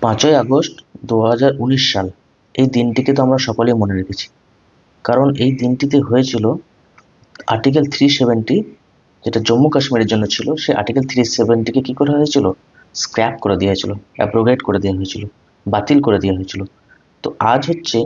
5ই August 2019 সাল, এই দিনটিকে তো আমরা সকলেই মনে রেখেছি। কারণ এই দিনটিতে হয়েছিল আর্টিকেল 370, যেটা জম্মু কাশ্মীরের জন্য ছিল। সেই আর্টিকেল 370কে কি করা হয়েছিল? স্ক্র্যাপ করে দেওয়া হয়েছিল, অ্যাব্রোগেট করে দেওয়া হয়েছিল, বাতিল করে দেওয়া হয়েছিল। তো আজ হচ্ছে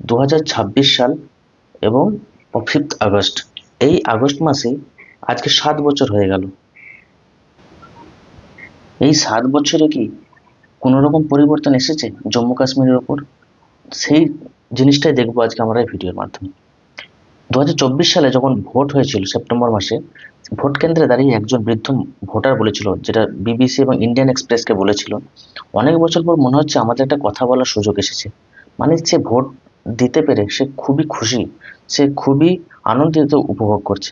2026 সাল এবং 5th আগস্ট। এই আগস্ট মাসে আজকে 7 বছর হয়ে গেল। এই 7 বছরে কি কোনো রকম পরিবর্তন এসেছে জম্মু কাশ্মীরের ওপর? সেই জিনিসটাই দেখবো আজকে আমরা এই ভিডিওর মাধ্যমে। 2024 সালে যখন ভোট হয়েছিল সেপ্টেম্বর মাসে, ভোট কেন্দ্রে দাঁড়িয়ে একজন বৃদ্ধ ভোটার বলেছিল, যেটা বিবিসি এবং ইন্ডিয়ান এক্সপ্রেসকে বলেছিল, অনেক বছর পর মনে হচ্ছে আমাদের একটা কথা বলার সুযোগ এসেছে। মানে সে ভোট দিতে পেরে সে খুবই খুশি, সে খুবই আনন্দিত উপভোগ করছে।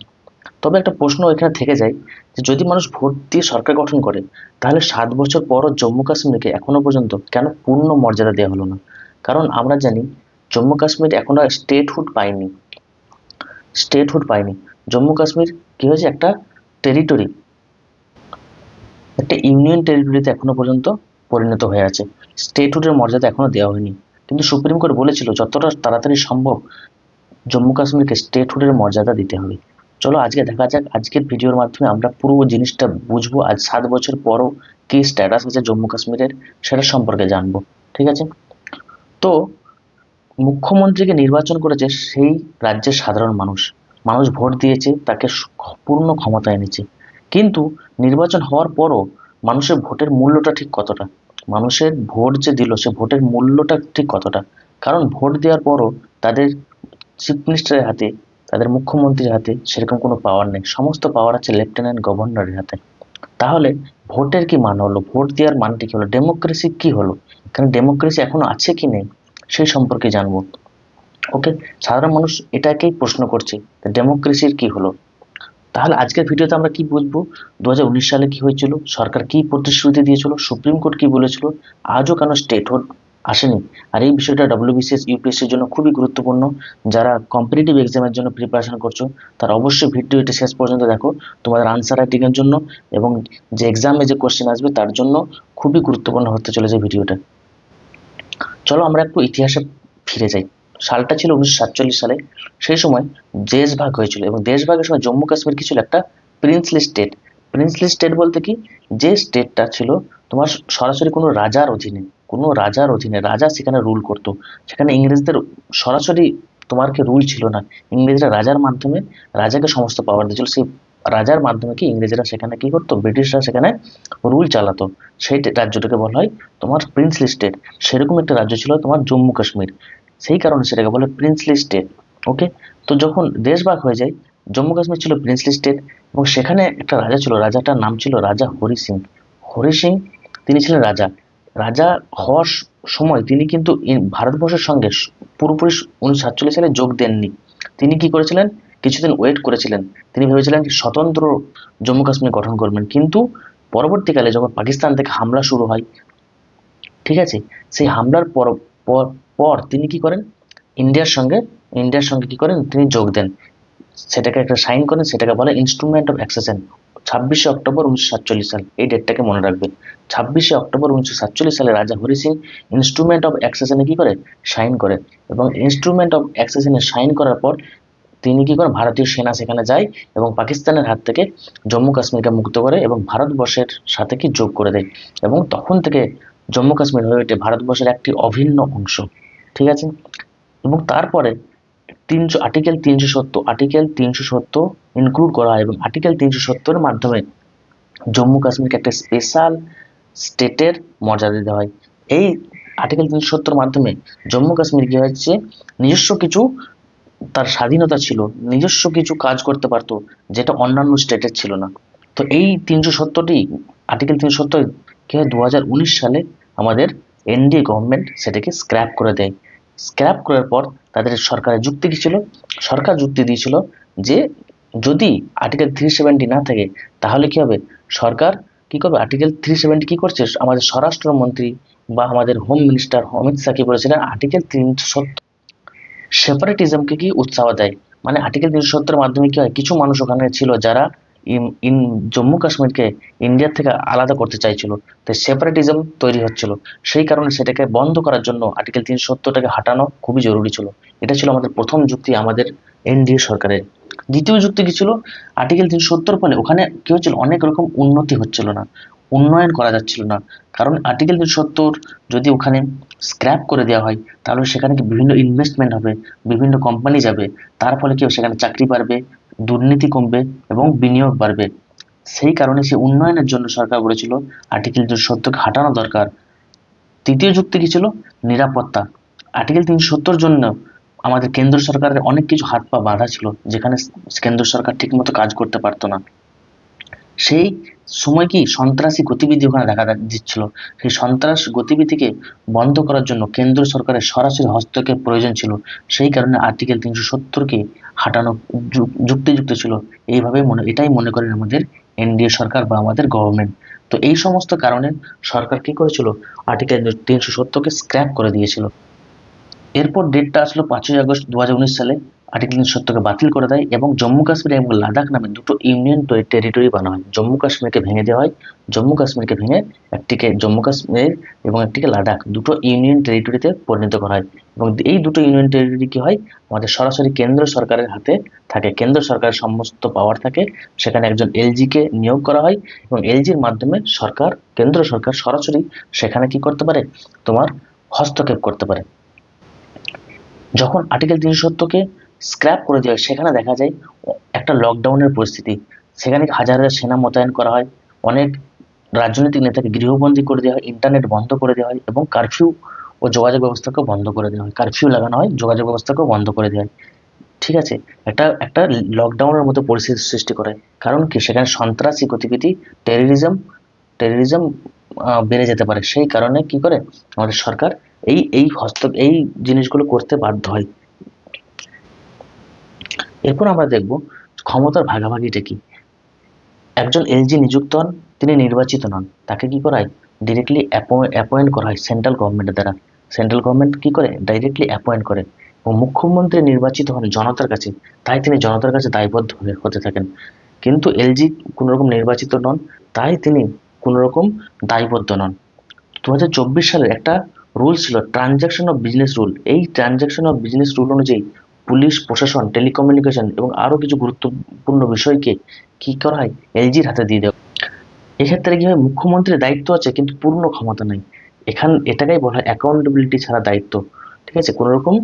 তবে একটা প্রশ্ন এখানে থেকে যায়, যে যদি মানুষ ভোট দিয়ে সরকার গঠন করে, তাহলে 7 বছর পরও জম্মু কাশ্মীরকে এখনো পর্যন্ত কেন পূর্ণ মর্যাদা দেওয়া হলো না? কারণ আমরা জানি জম্মু কাশ্মীর এখনো স্টেটহুড পায়নি। জম্মু কাশ্মীর কি হয়েছে? একটা টেরিটরি, একটা ইউনিয়ন টেরিটরিতে এখনো পর্যন্ত পরিণত হয়ে আছে। স্টেটহুডের মর্যাদা এখনো দেওয়া হয়নি। কিন্তু সুপ্রিম কোর্ট বলেছিল যতটা তাড়াতাড়ি সম্ভব জম্মু কাশ্মীরকে স্টেটহুডের মর্যাদা দিতে হবে। চলো আজকে দেখা যাক, আজকের ভিডিওর মাধ্যমে আমরা পুরো জিনিসটা বুঝবো। আজ 7 বছর পরও কি স্ট্যাটাস আছে জম্মু কাশ্মীরের, সেটা সম্পর্কে জানবো। ঠিক আছে? তো মুখ্যমন্ত্রীকে নির্বাচন করেছে সেই রাজ্যের সাধারণ মানুষ। মানুষ ভোট দিয়েছে, তাকে পূর্ণ ক্ষমতা এনেছে। কিন্তু নির্বাচন হওয়ার পরও মানুষের ভোটের মূল্যটা ঠিক কতটা? মানুষের ভোট যে দিল, সে ভোটের মূল্যটা ঠিক কতটা? কারণ ভোট দেওয়ার পরও তাদের চিফ মিনিস্টারের হাতে, তাদের মুখ্যমন্ত্রীর হাতে সেরকম কোনো পাওয়ার নেই। সমস্ত পাওয়ার আছে লেফটেন্যান্ট গভর্নরের হাতে। তাহলে ভোটের কি মান হলো? ভোট দেওয়ার মানটি কি হলো? ডেমোক্রেসি কি হলো? এখানে ডেমোক্রেসি এখনো আছে কি নেই, সেই সম্পর্কে জানবো। ওকে, সাধারণ মানুষ এটাকেই প্রশ্ন করছে, ডেমোক্রেসির কি হলো? তাহলে আজকের ভিডিওতে আমরা কি বুঝবো? 2019 সালে কি হয়েছিল, সরকার কি প্রতিশ্রুতি দিয়েছিল, সুপ্রিম কোর্ট কি বলেছিল, আজও কেন স্টেটহুড আসেনি। আর এই বিষয়টা ডব্লিউবিসিএস ইউপিএসসির জন্য খুবই গুরুত্বপূর্ণ। যারা কম্পিটিটিভ এক্সামের জন্য প্রিপারেশন করছো, তারা অবশ্যই ভিডিওটি শেষ পর্যন্ত দেখো, তোমাদের আনসার রাইটিং এর জন্য এবং যে এক্সামে যে কোশ্চেন আসবে তার জন্য খুবই গুরুত্বপূর্ণ হতে চলেছে ভিডিওটা। চলো আমরা একটু ইতিহাসে ফিরে যাই। সালটা ছিল 1947 সালে। সেই সময় দেশ ভাগ হয়েছিল, এবং দেশ ভাগের সময় জম্মু কাশ্মীর কি ছিল? একটা প্রিন্সলি স্টেট। প্রিন্সলি স্টেট বলতে কি, যে স্টেটটা ছিল তোমার সরাসরি কোনো রাজার অধীনে রাজা সেখানে রুল করতো। সেখানে ইংরেজদের সরাসরি তোমার কি রুল ছিল না। ইংরেজরা রাজার মাধ্যমে রাজাকে সমস্ত পাওয়ার দিয়েছিল। সেই রাজার মাধ্যমে কি ইংরেজরা সেখানে কি করতো, ব্রিটিশরা সেখানে রুল চালাতো। সেই রাজ্যটাকে বলা হয় তোমার প্রিন্সলি স্টেট। সেরকম একটা রাজ্য ছিল তোমার জম্মু কাশ্মীর, সেই কারণে সেটাকে বলে প্রিন্সলি স্টেট। ওকে, তো যখন দেশ ভাগ হয়ে যায়, জম্মু কাশ্মীর ছিল প্রিন্সলি স্টেট, এবং সেখানে একটা রাজা ছিল, রাজাটার নাম ছিল রাজা হরি সিং। হরি সিং, তিনি ছিলেন রাজা। রাজা হওয়ার সময় তিনি কিন্তু ভারতবর্ষের সঙ্গে পুরোপুরি 1947 সালে যোগ দেননি। তিনি কি করেছিলেন? কিছুদিন ওয়েট করেছিলেন। তিনি ভেবেছিলেন যে স্বতন্ত্র জম্মু কাশ্মীর গঠন করবেন। কিন্তু পরবর্তীকালে যখন পাকিস্তান থেকে হামলা শুরু হয়, ঠিক আছে, সেই হামলার পর পর পর তিনি কি করেন? ইন্ডিয়ার সঙ্গে কি করেন? তিনি যোগ দেন। সেটাকে একটা সাইন করেন, সেটাকে বলে ইনস্ট্রুমেন্ট অফ অ্যাক্সেশন। 26 অক্টোবর 1947 সাল, এই ডেটটাকে মনে রাখবেন। 26 অক্টোবর 1947 সালে রাজা হরি সিং ইনস্ট্রুমেন্ট অফ অ্যাক্সেশনে কি করে? সাইন করে। এবং ইনস্ট্রুমেন্ট অফ অ্যাক্সেশনে সাইন করার পর তিনি কি করেন? ভারতীয় সেনা সেখানে যায় এবং পাকিস্তানের হাত থেকে জম্মু কাশ্মীরকে মুক্ত করে এবং ভারতবর্ষের সাথে কি যোগ করে দেয়। এবং তখন থেকে জম্মু কাশ্মীর হয়ে ওঠে ভারতবর্ষের একটি অভিন্ন অংশ। ঠিক আছে? এবং তারপরে আর্টিকেল 370 ইনক্লুড করা হয়, এবং আর্টিকেল 370-এর মাধ্যমে জম্মু কাশ্মীরকে একটা স্পেশাল স্টেটের মর্যাদা দেওয়া হয়। এই আর্টিকেল 370-এর মাধ্যমে জম্মু কাশ্মীর কি হয়েছে? নিজস্ব কিছু, তার স্বাধীনতা ছিল, নিজস্ব কিছু কাজ করতে পারতো, যেটা অন্যান্য স্টেটের ছিল না। তো এই 370টি, আর্টিকেল 370 কি হয়? 2019 সালে আমাদের এনডিএ গভর্নমেন্ট সেটাকে স্ক্র্যাপ করে দেয়। স্ক্র্যাপ করার পর তাদের সরকারের যুক্তি কি ছিল? সরকার যুক্তি দিয়েছিল যে যদি আর্টিকেল 370 না থাকে, তাহলে কি হবে? সরকার কি করবে? আর্টিকেল 370 কি করছে? আমাদের স্বরাষ্ট্রমন্ত্রী বা আমাদের হোম মিনিস্টার অমিত শাহ কি বলেছিলেন? আর্টিকেল 370 সেপারেটিজমকে কি উৎসাহ দেয়। মানে আর্টিকেল 370-এর মাধ্যমে কি হয়? কিছু মানুষ ওখানে ছিল যারা ইন জম্মু কাশ্মীরকে ইন্ডিয়ার থেকে আলাদা করতে চাইছিল, তাই সেপারেটিজম তৈরি হচ্ছিল। সেই কারণে সেটাকে বন্ধ করার জন্য আর্টিকেল 370টাকে হাঁটানো খুবই জরুরি ছিল। এটা ছিল আমাদের প্রথম যুক্তি, আমাদের এনডিএ সরকারের। দ্বিতীয় যুক্তি কি ছিল? আর্টিকেল 370 ফলে ওখানে কি হচ্ছিল, অনেক রকম উন্নতি হচ্ছিল না, উন্নয়ন করা যাচ্ছিল না। কারণ আর্টিকেল 370 যদি ওখানে স্ক্র্যাপ করে দেওয়া হয়, তাহলে সেখানে কি বিভিন্ন ইনভেস্টমেন্ট হবে, বিভিন্ন কোম্পানি যাবে, তার ফলে কি হবে, সেখানে চাকরি বাড়বে, দুর্নীতি কমবে এবং বিনিয়োগ বাড়বে। সেই কারণে সে উন্নয়নের জন্য সরকার বলেছিল আর্টিকেল 370কে হাঁটানো দরকার। তৃতীয় যুক্তি কি ছিল? নিরাপত্তা। আর্টিকেল 370 জন্য আমাদের কেন্দ্র সরকারের অনেক কিছু হাত পা বাঁধা ছিল, যেখানে কেন্দ্র সরকার ঠিকমতো কাজ করতে পারতো না। সেই সময় কি সন্ত্রাসী গতিবিধি ওখানে দেখা দিচ্ছিল, সেই সন্ত্রাস গতিবিধিকে বন্ধ করার জন্য কেন্দ্র সরকারের সরাসরি হস্তক্ষেপ প্রয়োজন ছিল। সেই কারণে আর্টিকেল 370কে হাঁটানো যুক্তিযুক্ত ছিল। এটাই মনে করেন আমাদের এনডিএ সরকার বা আমাদের গভর্নমেন্ট। তো এই সমস্ত কারণে সরকার কি করেছিল, আর্টিকেল 370কে স্ক্র্যাপ করে দিয়েছিল। এরপর ডেটটা আসলো 5ই আগস্ট 2019 সালে। আর্টিকেল 370কে বাতিল করে দেয় এবং জম্মু কাশ্মীর এবং লাদাখ নামে দুটো ইউনিয়ন টেরিটরি বানানো হয়। জম্মু কাশ্মীরকে ভেঙে দেওয়া হয়, জম্মু কাশ্মীরকে ভেঙে একটিকে জম্মু কাশ্মীর এবং একটিকে লাদাখ, দুটো ইউনিয়ন টেরিটরিতে পরিণত করা হয়। এবং এই দুটো ইউনিয়ন টেরিটরি কি হয়, আমাদের সরাসরি কেন্দ্র সরকারের হাতে থাকে, কেন্দ্র সরকারের সমস্ত পাওয়ার থাকে। সেখানে একজন এলজিকে নিয়োগ করা হয় এবং এলজির মাধ্যমে কেন্দ্র সরকার সরাসরি সেখানে কি করতে পারে, তোমার হস্তক্ষেপ করতে পারে। যখন আর্টিকেল 370কে স্ক্র্যাপ করে দেওয়া হয়, সেখানে দেখা যায় একটা লকডাউনের পরিস্থিতি। সেখানে হাজার হাজার সেনা মোতায়েন করা হয়, অনেক রাজনৈতিক নেতাকে গৃহবন্দী করে দেওয়া হয়, ইন্টারনেট বন্ধ করে দেওয়া হয় এবং কারফিউ ও যোগাযোগ ব্যবস্থাকেও বন্ধ করে দেওয়া হয়, কারফিউ লাগানো হয়, যোগাযোগ ব্যবস্থাকেও বন্ধ করে দেওয়া হয়। ঠিক আছে, একটা একটা লকডাউনের মতো পরিস্থিতির সৃষ্টি করে। কারণ কি, সেখানে সন্ত্রাসী গতিবিধি, টেররিজম টেররিজম বেড়ে যেতে পারে। সেই কারণে কি করে আমাদের সরকার এই জিনিসগুলো করতে বাধ্য হয়। এরপর আমরা দেখব ক্ষমতার ভাগাভাগিটা কি। একজন এলজি নিযুক্ত হন, তিনি নির্বাচিত নন, তাকে কি করা হয়, ডিরেক্টলি অ্যাপয়েন্ট করা হয় সেন্ট্রাল গভর্নমেন্টের দ্বারা। সেন্ট্রাল গভর্নমেন্ট কি করে, ডাইরেক্টলি অ্যাপয়েন্ট করে। এবং মুখ্যমন্ত্রী নির্বাচিত হন জনতার কাছে, তাই তিনি জনতার কাছে দায়বদ্ধ হতে থাকেন। কিন্তু এলজি কোনো রকম নির্বাচিত নন, তাই তিনি কোনো রকম দায়বদ্ধ নন। 2024 সালের একটা রুল ছিল ট্রানজাকশন অফ বিজনেস রুল। এই ট্রানজাকশন অফ বিজনেস রুল অনুযায়ী পুলিশ প্রশাসন, টেলিকমিউনিকেশন এবং আরো কিছু গুরুত্বপূর্ণ বিষয়কে কি করা হয়, এলজির হাতে দিয়ে দেওয়া। এক্ষেত্রে কি হয়, মুখ্যমন্ত্রীর দায়িত্ব আছে কিন্তু পূর্ণ ক্ষমতা নাই। এটাকেই বলা হয় অ্যাকাউন্টেবিলিটি ছাড়া দায়িত্ব। ঠিক আছে, কোনো রকম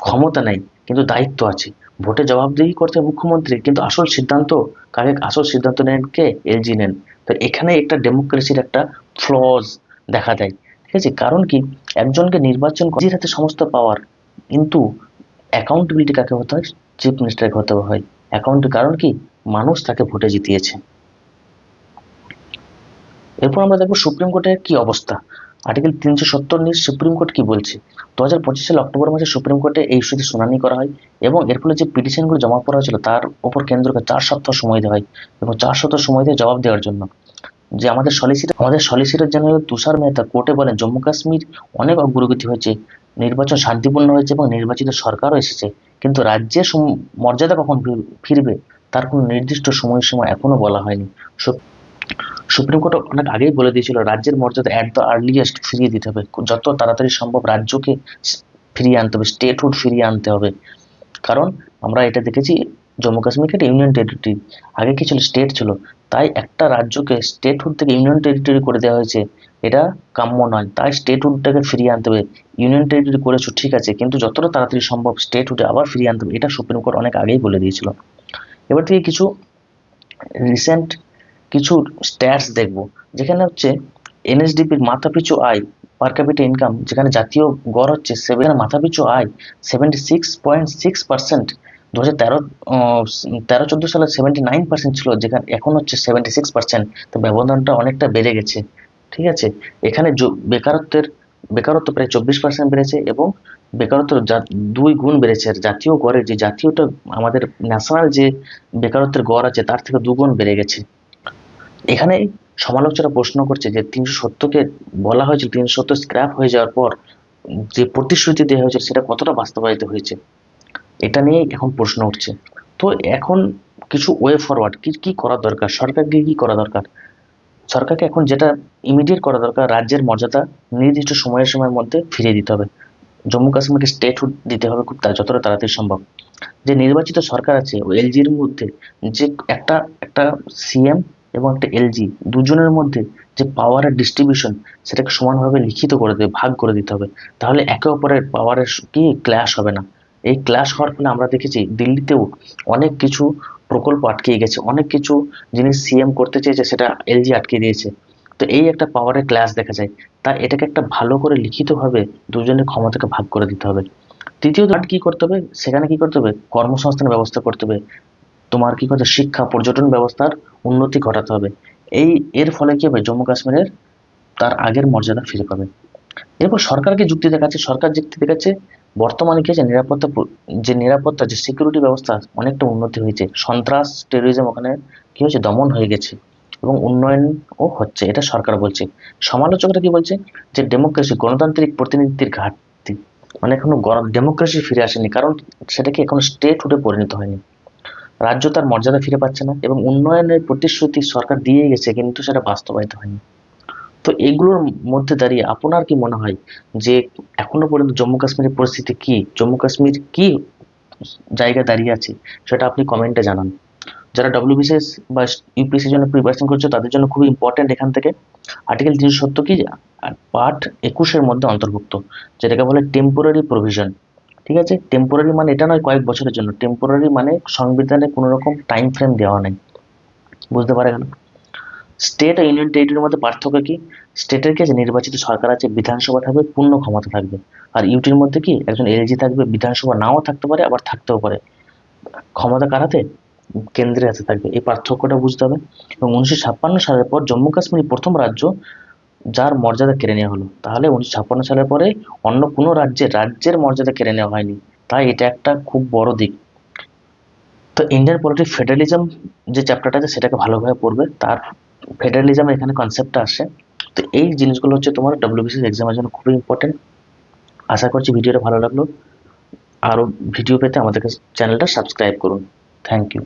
ক্ষমতা নাই কিন্তু দায়িত্ব আছে। ভোটে জবাবদিহি করতে হয় মুখ্যমন্ত্রী, কিন্তু আসল সিদ্ধান্ত নেন কে, এলজি নেন। তো এখানে একটা ডেমোক্রেসির একটা ফ্লজ দেখা দেয়। ঠিক আছে, কারণ কি, একজনকে নির্বাচন এলজির হাতে সমস্ত পাওয়ার, কিন্তু অ্যাকাউন্টেবিলিটি কাকে হতে হয়, চিফ মিনিস্টারকে হতে হয় অ্যাকাউন্ট। কারণ কি, মানুষ তাকে ভোটে জিতিয়েছে। এরপর আমরা দেখবো সুপ্রিম কোর্টের কি অবস্থা। আর্টিকেল 370 নিয়ে সুপ্রিম কোর্ট কি বলছে। 2025 সালে অক্টোবর মাসে সুপ্রিম কোর্টে এই ইস্যুতে শুনানি করা হয় এবং এর ফলে যে পিটিশনগুলো জমা পড়া হয়েছিল তার উপর কেন্দ্রকে 4 সপ্তাহ সময় দেওয়া হয় এবং 4 সপ্তাহ সময় দিয়ে জবাব দেওয়ার জন্য। যে আমাদের সলিসিটর জেনারেল তুষার মেহতা কোর্টে বলেন, জম্মু কাশ্মীর অনেক অগ্রগতি হয়েছে, নির্বাচন শান্তিপূর্ণ হয়েছে এবং নির্বাচিত সরকারও এসেছে, কিন্তু রাজ্যের মর্যাদা কখন ফিরবে তার কোনো নির্দিষ্ট সময়সীমা এখনো বলা হয়নি। সুপ্রিম কোর্ট অনেক আগেই বলে দিয়েছিল রাজ্যের মর্যাদা অ্যাট দ্য আর্লিয়েস্ট ফিরিয়ে দিতে হবে, যত তাড়াতাড়ি সম্ভব রাজ্যকে ফিরিয়ে আনতে হবে, স্টেটহুড ফিরিয়ে আনতে হবে। কারণ আমরা এটা দেখেছি, জম্মু কাশ্মীরকে একটা ইউনিয়ন টেরিটরি, আগে কি ছিল, স্টেট ছিল। তাই একটা রাজ্যকে স্টেটহুড থেকে ইউনিয়ন টেরিটরি করে দেওয়া হয়েছে, এটা কাম্য নয়। তাই স্টেটহুডটাকে ফিরিয়ে আনতে হবে। ইউনিয়ন টেরিটরি করেছো ঠিক আছে, কিন্তু যতটা তাড়াতাড়ি সম্ভব স্টেটহুডে আবার ফিরিয়ে আনতে হবে, এটা সুপ্রিম কোর্ট অনেক আগেই বলে দিয়েছিল। এবার থেকে কিছু রিসেন্ট কিছু স্ট্যাটস দেখব, যেখানে হচ্ছে এনএসডিপির মাথাপিছু আয়, পার ক্যাপিটা ইনকাম, যেখানে জাতীয় গড় হচ্ছে মাথাপিছু আয় 76.6%। 2013-14 সালে 79% ছিল, যেখানে এখন হচ্ছে 76%। তো ব্যবধানটা অনেকটা বেড়ে গেছে। ঠিক আছে, এখানে বেকারত্ব প্রায় 24% বেড়েছে এবং বেকারত্ব 2 গুণ বেড়েছে। আর জাতীয় গড়ে যে জাতীয়টা আমাদের ন্যাশনাল যে বেকারত্বের গড় আছে তার থেকে 2 গুণ বেড়ে গেছে। এখানে সমালোচকরা প্রশ্ন করছে যে 370কে বলা হয়েছিল, 370 স্ক্র্যাপ হয়ে যাওয়ার পর যে প্রতিশ্রুতি দেওয়া হয়েছে সেটা কতটা বাস্তবায়িত হয়েছে, এটা নিয়েই এখন প্রশ্ন উঠছে। তো এখন কিছু ওয়ে ফরওয়ার্ড কি কি করা দরকার, সরকারকে কি করা দরকার? সরকারকে এখন যেটা ইমিডিয়েট করা দরকার, রাজ্যের মর্যাদা নির্দিষ্ট সময়ের মধ্যে ফিরিয়ে দিতে হবে। জম্মু কাশ্মীরকে স্টেটহুড দিতে হবে খুব যতটা তাড়াতাড়ি সম্ভব। যে নির্বাচিত সরকার আছে ওই এলজির মধ্যে, যে একটা একটা সিএম এবং একটা এলজি দুজনের মধ্যে যে পাওয়ারের ডিস্ট্রিবিউশন, সেটাকে সমানভাবে লিখিত করে দেবে, ভাগ করে দিতে হবে। তাহলে একে অপরের পাওয়ারের কি ক্ল্যাশ হবে না। এই ক্ল্যাশ হওয়ার ফলে আমরা দেখেছি দিল্লিতেও অনেক কিছু প্রকল্প আটকে গেছে, অনেক কিছু জিনিস সিএম করতে চেয়েছে, সেটা এলজি আটকে দিয়েছে। তো এই একটা পাওয়ারের ক্ল্যাশ দেখা যায়। তাই এটাকে একটা ভালো করে লিখিতভাবে দুজনের ক্ষমতাকে ভাগ করে দিতে হবে। তৃতীয়ত কি করতে হবে, সেখানে কি করতে হবে, কর্মসংস্থানের ব্যবস্থা করতে হবে। তোমার কি করতে হবে? শিক্ষা পর্যটন ব্যবস্থার উন্নতি ঘটাতে হবে। এর ফলে কি হবে, জম্মু কাশ্মীরের তার আগের মর্যাদা ফিরে পাবে। এরপর সরকারকে যুক্তি দেখাচ্ছে, সরকার যুক্তি দেখাচ্ছে বর্তমানে কি হয়েছে, নিরাপত্তা যে সিকিউরিটি ব্যবস্থা অনেকটা উন্নতি হয়েছে, সন্ত্রাস টেরোরিজম ওখানে কি হয়েছে, দমন হয়ে গেছে এবং উন্নয়নও হচ্ছে, এটা সরকার বলছে। সমালোচকরা কি বলছে, যে ডেমোক্রেসি গণতান্ত্রিক প্রতিনিধিত্বের ঘাটতি, মানে এখনো ডেমোক্রেসি ফিরে আসেনি, কারণ সেটাকে এখনো স্টেটহুডে পরিণত হয়নি। রাজ্য তার মর্যাদা ফিরে পাচ্ছে না এবং উন্নয়নের প্রতিশ্রুতি সরকার দিয়ে গেছে কিন্তু সেটা বাস্তবায়িত হয়নি। তো এগুলোর মধ্যে দাঁড়িয়ে আপনার কি মনে হয় যে এখনো পর্যন্ত জম্মু কাশ্মীরের পরিস্থিতি কি, জম্মু কাশ্মীর কি জায়গায় দাঁড়িয়ে আছে, সেটা আপনি কমেন্টে জানান। যারা ডব্লিউবিসিএস বা ইউপিএসসির জন্য প্রিপারেশন করছে তাদের জন্য খুবই ইম্পর্টেন্ট এখান থেকে আর্টিকেল 370 কি পার্ট 21-এর মধ্যে অন্তর্ভুক্ত, যেটাকে বলে টেম্পোরারি প্রভিশন। ঠিক আছে, টেম্পোরারি মানে এটা নয় কয়েক বছরের জন্য, টেম্পোরারি মানে সংবিধানে কোনো রকম টাইম ফ্রেম দেওয়া নেই। বুঝতে পারে গেল। স্টেট আর ইউনিয়ন টেরিটরির মধ্যে পার্থক্য কি, স্টেটের কি আছে নির্বাচিত সরকার আছে, বিধানসভা থাকবে, পূর্ণ ক্ষমতা থাকবে। আর ইউটির মধ্যে কি একজন এলজি থাকবে, বিধানসভা নাও থাকতে পারে আবার থাকতেও পারে। ক্ষমতা কার হাতে, কেন্দ্রের হাতে থাকবে। এই পার্থক্যটা বুঝতে হবে। এবং 1956 সালের পর জম্মু কাশ্মীর প্রথম রাজ্য যার মর্যাদা কেড়ে নেওয়া হলো। তাহলে 1956 সালের পরে অন্য কোনো রাজ্যের মর্যাদা কেড়ে নেওয়া হয়নি। তাই এটা একটা খুব বড় দিক। তো ইন্ডিয়ান পলিটিক্স ফেডারেলিজম যে চ্যাপ্টারটা আছে সেটাকে ভালোভাবে পড়বে, তার ফেডারেলিজম এখানে কনসেপ্টটা আসে। তো এই জিনিসগুলো হচ্ছে তোমার ডব্লিউবিসিএস এক্সামের জন্য খুবই ইম্পর্টেন্ট। আশা করছি ভিডিওটা ভালো লাগলো। আরও ভিডিও পেতে আমাদের চ্যানেলটা সাবস্ক্রাইব করুন। Thank you.